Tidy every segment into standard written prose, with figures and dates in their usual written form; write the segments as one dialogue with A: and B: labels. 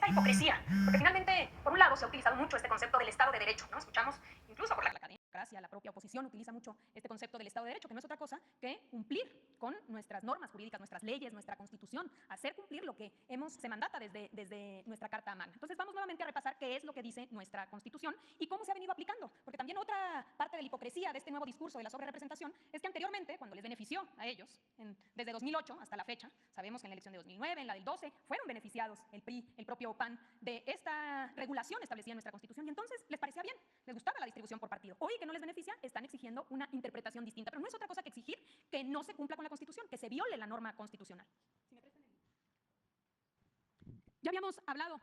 A: la hipocresía, porque finalmente, por un lado, se ha utilizado mucho este concepto del Estado de Derecho, ¿no? Escuchamos incluso por la academia, la propia oposición utiliza mucho este concepto del Estado de Derecho, que no es otra cosa que cumplir con nuestras normas jurídicas, nuestras leyes, nuestra Constitución, hacer cumplir lo que se mandata desde nuestra Carta Magna. Entonces vamos nuevamente a repasar qué es lo que dice nuestra Constitución y cómo se ha venido aplicando, porque también otra parte de la hipocresía de este nuevo discurso de la sobrerepresentación es que anteriormente, cuando les benefició a ellos, desde 2008 hasta la fecha, sabemos que en la elección de 2009, en la del 12, fueron beneficiados el PRI, el propio PAN, de esta regulación establecida en nuestra Constitución, y entonces les parecía bien, les gustaba la distribución por partido. Hoy que no les beneficia, están exigiendo una interpretación distinta, pero no es otra cosa que exigir que no se cumpla con la Constitución, que se viole la norma constitucional. Ya habíamos hablado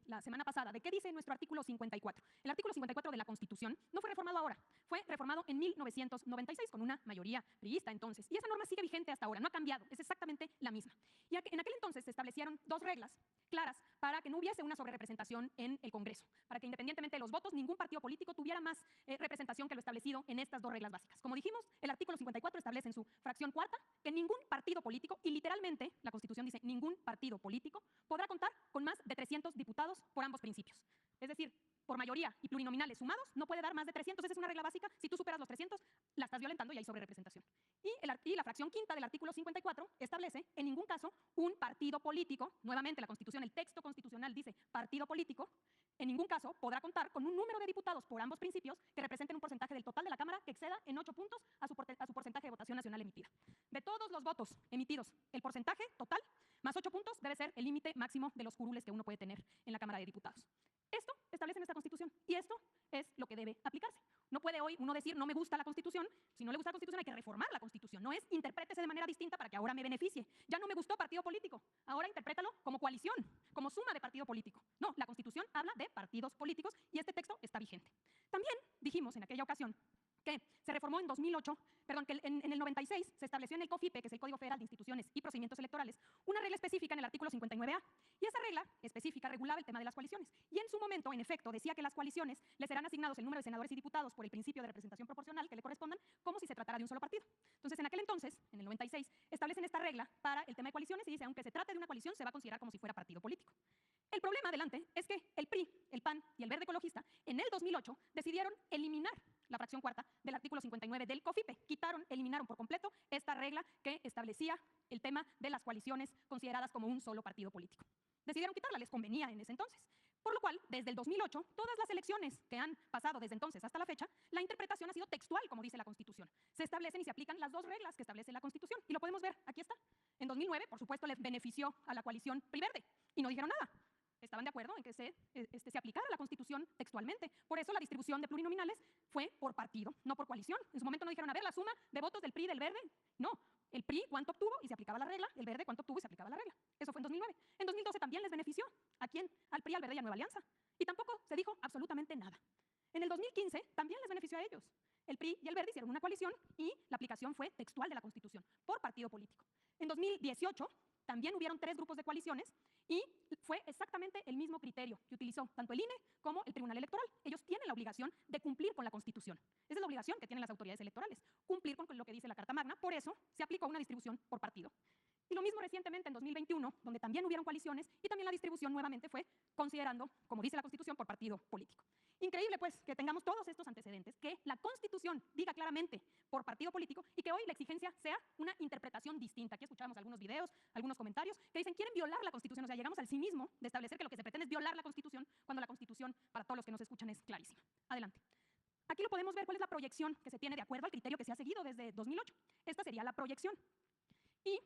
A: la semana pasada de qué dice nuestro artículo 54. El artículo 54 de la Constitución no fue reformado ahora, fue reformado en 1996 con una mayoría priista entonces. Y esa norma sigue vigente hasta ahora, no ha cambiado, es exactamente la misma. Y en aquel entonces se establecieron dos reglas claras para que no hubiese una sobrerepresentación en el Congreso, para que independientemente de los votos, ningún partido político tuviera más representación que lo establecido en estas dos reglas básicas. Como dijimos, el artículo 54 establece en su fracción cuarta que ningún partido político, y literalmente la Constitución dice ningún partido político, podrá contar con más de 300 diputados por ambos principios. Es decir, por mayoría y plurinominales sumados, no puede dar más de 300. Esa es una regla básica. Si tú superas los 300, la estás violentando y hay sobrerepresentación. Y la fracción quinta del artículo 54 establece, en ningún caso, un partido político, nuevamente la Constitución, el texto constitucional dice partido político, en ningún caso podrá contar con un número de diputados por ambos principios que representen un porcentaje del total de la Cámara que exceda en 8 puntos a su porcentaje de votación nacional emitida. De todos los votos emitidos, el porcentaje total más 8 puntos debe ser el límite máximo de los curules que uno puede tener en la Cámara de Diputados. Esto establece nuestra Constitución y esto es lo que debe aplicarse. No puede hoy uno decir no me gusta la Constitución. Si no le gusta la Constitución hay que reformar la Constitución. No es interprétese de manera distinta para que ahora me beneficie. Ya no me gustó partido político, ahora interprétalo como coalición, como suma de partido político. No, la Constitución habla de partidos políticos y este texto está vigente. También dijimos en aquella ocasión que se reformó en 2008, perdón, que en el 96 se estableció en el COFIPE, que es el Código Federal de Instituciones y Procedimientos Electorales, una regla específica en el artículo 59A. Y esa regla específica regulaba el tema de las coaliciones. Y en su momento, en efecto, decía que las coaliciones les serán asignados el número de senadores y diputados por el principio de representación proporcional que le correspondan, como si se tratara de un solo partido. Entonces, en aquel entonces, en el 96, establecen esta regla para el tema de coaliciones y dice, aunque se trate de una coalición, se va a considerar como si fuera partido político. El problema, adelante, es que el PRI, el PAN y el Verde Ecologista, en el 2008, decidieron eliminar la fracción cuarta del artículo 59 del COFIPE. Eliminaron por completo esta regla que establecía el tema de las coaliciones consideradas como un solo partido político. Decidieron quitarla, les convenía en ese entonces. Por lo cual, desde el 2008, todas las elecciones que han pasado desde entonces hasta la fecha, la interpretación ha sido textual, como dice la Constitución. Se establecen y se aplican las dos reglas que establece la Constitución. Y lo podemos ver, aquí está. En 2009, por supuesto, le benefició a la coalición PRI-Verde y no dijeron nada. Estaban de acuerdo en que se aplicara la Constitución textualmente. Por eso la distribución de plurinominales fue por partido, no por coalición. En su momento no dijeron, a ver, la suma de votos del PRI y del Verde. No, el PRI cuánto obtuvo y se aplicaba la regla, el Verde cuánto obtuvo y se aplicaba la regla. Eso fue en 2009. En 2012 también les benefició. ¿A quién? Al PRI, al Verde y a Nueva Alianza. Y tampoco se dijo absolutamente nada. En el 2015 también les benefició a ellos. El PRI y el Verde hicieron una coalición y la aplicación fue textual de la Constitución, por partido político. En 2018 también hubieron 3 grupos de coaliciones y fue exactamente el mismo criterio que utilizó tanto el INE como el Tribunal Electoral. Ellos tienen la obligación de cumplir con la Constitución. Esa es la obligación que tienen las autoridades electorales, cumplir con lo que dice la Carta Magna. Por eso se aplicó una distribución por partido. Y lo mismo recientemente en 2021, donde también hubieron coaliciones y también la distribución nuevamente fue considerando, como dice la Constitución, por partido político. Increíble, pues, que tengamos todos estos antecedentes, que la Constitución diga claramente por partido político y que hoy la exigencia sea una interpretación distinta. Aquí escuchamos algunos videos, algunos comentarios que dicen quieren violar la Constitución. O sea, llegamos al cinismo de establecer que lo que se pretende es violar la Constitución cuando la Constitución, para todos los que nos escuchan, es clarísima. Adelante. Aquí lo podemos ver cuál es la proyección que se tiene de acuerdo al criterio que se ha seguido desde 2008. Esta sería la proyección. Y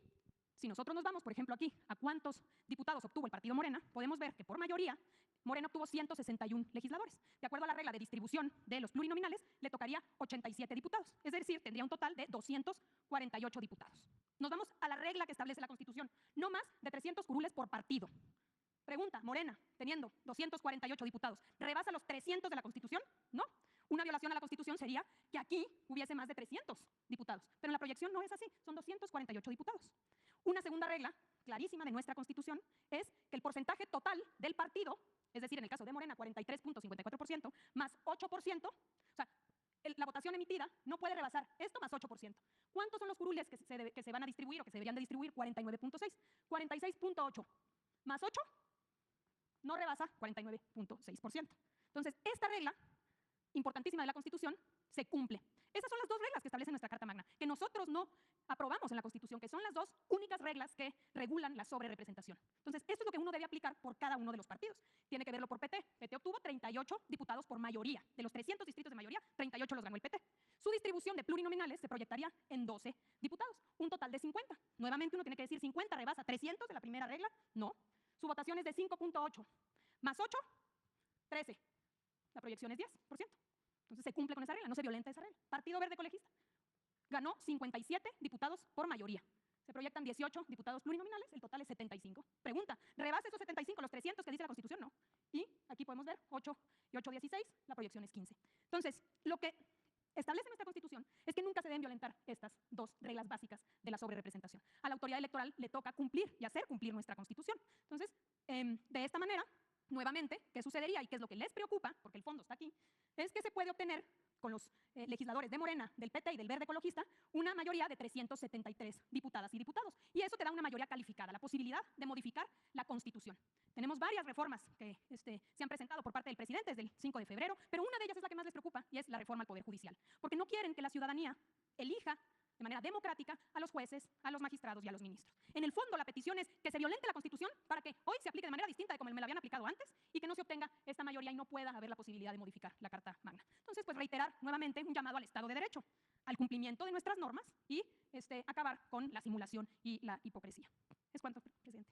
A: si nosotros nos vamos, por ejemplo, aquí a cuántos diputados obtuvo el partido Morena, podemos ver que por mayoría Morena obtuvo 161 legisladores. De acuerdo a la regla de distribución de los plurinominales, le tocaría 87 diputados. Es decir, tendría un total de 248 diputados. Nos vamos a la regla que establece la Constitución. No más de 300 curules por partido. Pregunta, Morena, teniendo 248 diputados, ¿rebasa los 300 de la Constitución? No. Una violación a la Constitución sería que aquí hubiese más de 300 diputados. Pero en la proyección no es así, son 248 diputados. Una segunda regla clarísima de nuestra Constitución es que el porcentaje total del partido, es decir, en el caso de Morena, 43.54%, más 8%, o sea, la votación emitida no puede rebasar esto más 8%. ¿Cuántos son los curules que se van a distribuir o que se deberían de distribuir? 49.6. 46.8 más 8, no rebasa 49.6%. Entonces, esta regla importantísima de la Constitución se cumple. Esas son las dos reglas que establece nuestra Carta Magna, que nosotros no aprobamos en la Constitución, que son las dos únicas reglas que regulan la sobrerepresentación. Entonces, esto es lo que uno debe aplicar por cada uno de los partidos. Tiene que verlo por PT. PT obtuvo 38 diputados por mayoría. De los 300 distritos de mayoría, 38 los ganó el PT. Su distribución de plurinominales se proyectaría en 12 diputados, un total de 50. Nuevamente uno tiene que decir 50 rebasa 300 de la primera regla. No. Su votación es de 5.8 más 8, 13. La proyección es 10%. Entonces se cumple con esa regla, no se violenta esa regla. Partido Verde Ecologista ganó 57 diputados por mayoría. Se proyectan 18 diputados plurinominales, el total es 75. Pregunta, ¿rebasa esos 75 los 300 que dice la Constitución? No. Y aquí podemos ver 8 y 8, 16, la proyección es 15. Entonces, lo que establece nuestra Constitución es que nunca se deben violentar estas dos reglas básicas de la sobrerepresentación. A la autoridad electoral le toca cumplir y hacer cumplir nuestra Constitución. Entonces, de esta manera, nuevamente, ¿qué sucedería y qué es lo que les preocupa? Porque el fondo está aquí, es que se puede obtener con los legisladores de Morena, del PT y del Verde Ecologista, una mayoría de 373 diputadas y diputados. Y eso te da una mayoría calificada, la posibilidad de modificar la Constitución. Tenemos varias reformas que se han presentado por parte del presidente desde el 5 de febrero, pero una de ellas es la que más les preocupa y es la reforma al Poder Judicial. Porque no quieren que la ciudadanía elija de manera democrática a los jueces, a los magistrados y a los ministros. En el fondo, la petición es que se violente la Constitución para que hoy se aplique de manera distinta de como me la habían aplicado antes y que no se obtenga esta mayoría y no pueda haber la posibilidad de modificar la Carta Magna. Entonces, pues reiterar nuevamente un llamado al Estado de Derecho, al cumplimiento de nuestras normas y acabar con la simulación y la hipocresía. Es cuanto, presidente.